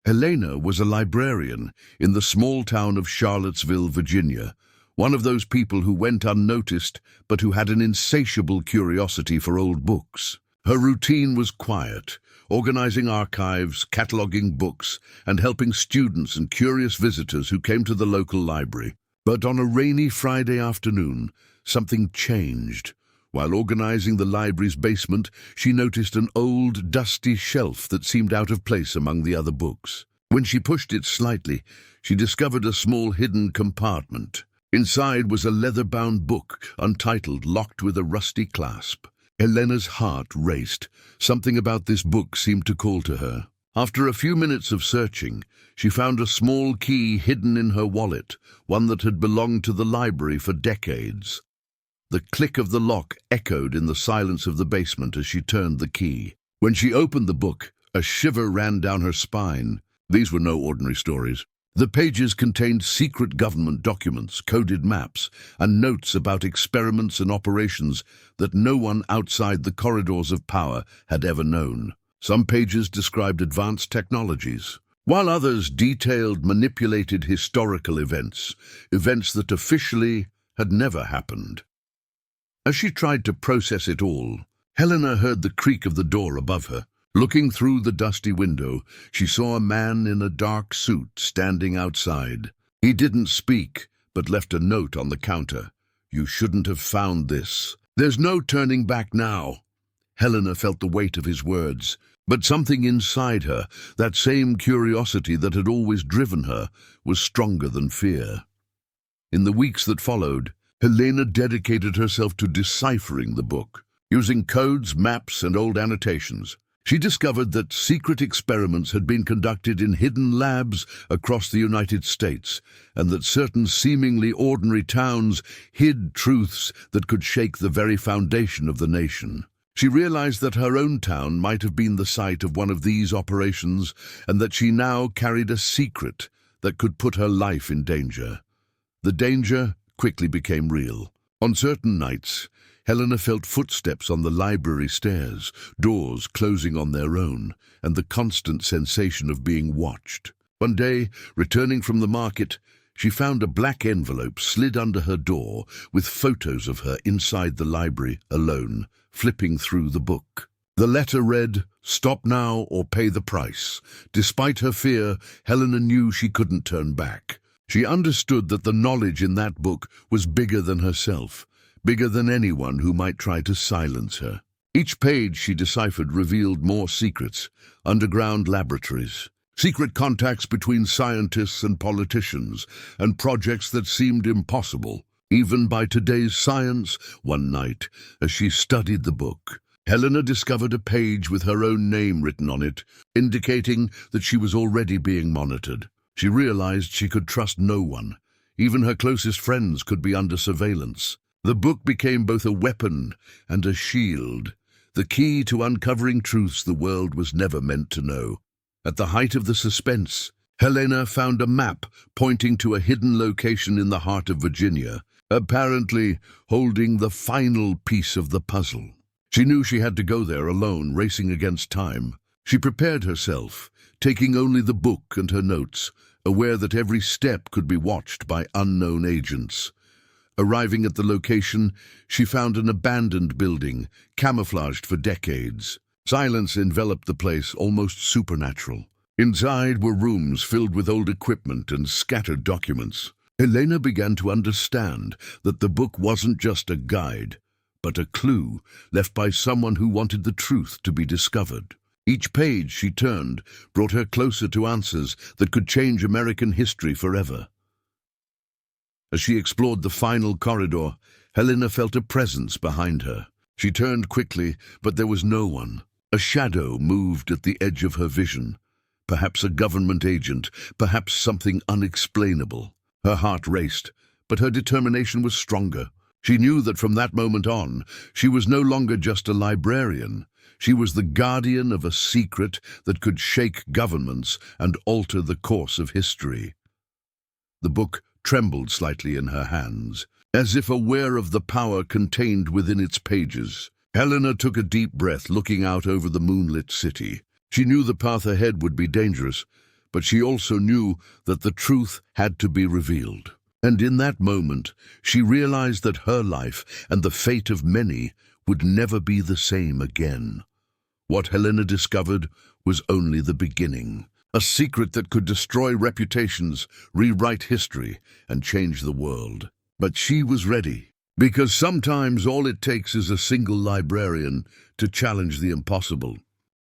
Helena was a librarian in the small town of Charlottesville, Virginia, one of those people who went unnoticed but who had an insatiable curiosity for old books. Her routine was quiet, organizing archives, cataloging books, and helping students and curious visitors who came to the local library. But on a rainy Friday afternoon, something changed. While organizing the library's basement, she noticed an old, dusty shelf that seemed out of place among the other books. When she pushed it slightly, she discovered a small hidden compartment. Inside was a leather-bound book, untitled, locked with a rusty clasp. Helena's heart raced. Something about this book seemed to call to her. After a few minutes of searching, she found a small key hidden in her wallet, one that had belonged to the library for decades. The click of the lock echoed in the silence of the basement as she turned the key. When she opened the book, a shiver ran down her spine. These were no ordinary stories. The pages contained secret government documents, coded maps, and notes about experiments and operations that no one outside the corridors of power had ever known. Some pages described advanced technologies, while others detailed manipulated historical events that officially had never happened. As she tried to process it all, Helena heard the creak of the door above her. Looking through the dusty window, she saw a man in a dark suit standing outside. He didn't speak, but left a note on the counter. "You shouldn't have found this. There's no turning back now." Helena felt the weight of his words, but something inside her, that same curiosity that had always driven her, was stronger than fear. In the weeks that followed, Helena dedicated herself to deciphering the book. Using codes, maps, and old annotations, she discovered that secret experiments had been conducted in hidden labs across the United States, and that certain seemingly ordinary towns hid truths that could shake the very foundation of the nation. She realized that her own town might have been the site of one of these operations, and that she now carried a secret that could put her life in danger. The danger quickly became real. On certain nights, Helena felt footsteps on the library stairs, doors closing on their own, and the constant sensation of being watched. One day, returning from the market, she found a black envelope slid under her door with photos of her inside the library, alone, flipping through the book. The letter read, "Stop now or pay the price." Despite her fear, Helena knew she couldn't turn back. She understood that the knowledge in that book was bigger than herself, bigger than anyone who might try to silence her. Each page she deciphered revealed more secrets, underground laboratories, secret contacts between scientists and politicians, and projects that seemed impossible, even by today's science. One night, as she studied the book, Helena discovered a page with her own name written on it, indicating that she was already being monitored. She realized she could trust no one. Even her closest friends could be under surveillance. The book became both a weapon and a shield, the key to uncovering truths the world was never meant to know. At the height of the suspense, Helena found a map pointing to a hidden location in the heart of Virginia, apparently holding the final piece of the puzzle. She knew she had to go there alone, racing against time. She prepared herself, taking only the book and her notes, aware that every step could be watched by unknown agents. Arriving at the location, she found an abandoned building, camouflaged for decades. Silence enveloped the place, almost supernatural. Inside were rooms filled with old equipment and scattered documents. Helena began to understand that the book wasn't just a guide, but a clue left by someone who wanted the truth to be discovered. Each page she turned brought her closer to answers that could change American history forever. As she explored the final corridor, Helena felt a presence behind her. She turned quickly, but there was no one. A shadow moved at the edge of her vision. Perhaps a government agent, perhaps something unexplainable. Her heart raced, but her determination was stronger. She knew that from that moment on, she was no longer just a librarian. She was the guardian of a secret that could shake governments and alter the course of history. The book trembled slightly in her hands, as if aware of the power contained within its pages. Helena took a deep breath, looking out over the moonlit city. She knew the path ahead would be dangerous, but she also knew that the truth had to be revealed. And in that moment, she realized that her life and the fate of many would never be the same again. What Helena discovered was only the beginning, a secret that could destroy reputations, rewrite history, and change the world. But she was ready, because sometimes all it takes is a single librarian to challenge the impossible.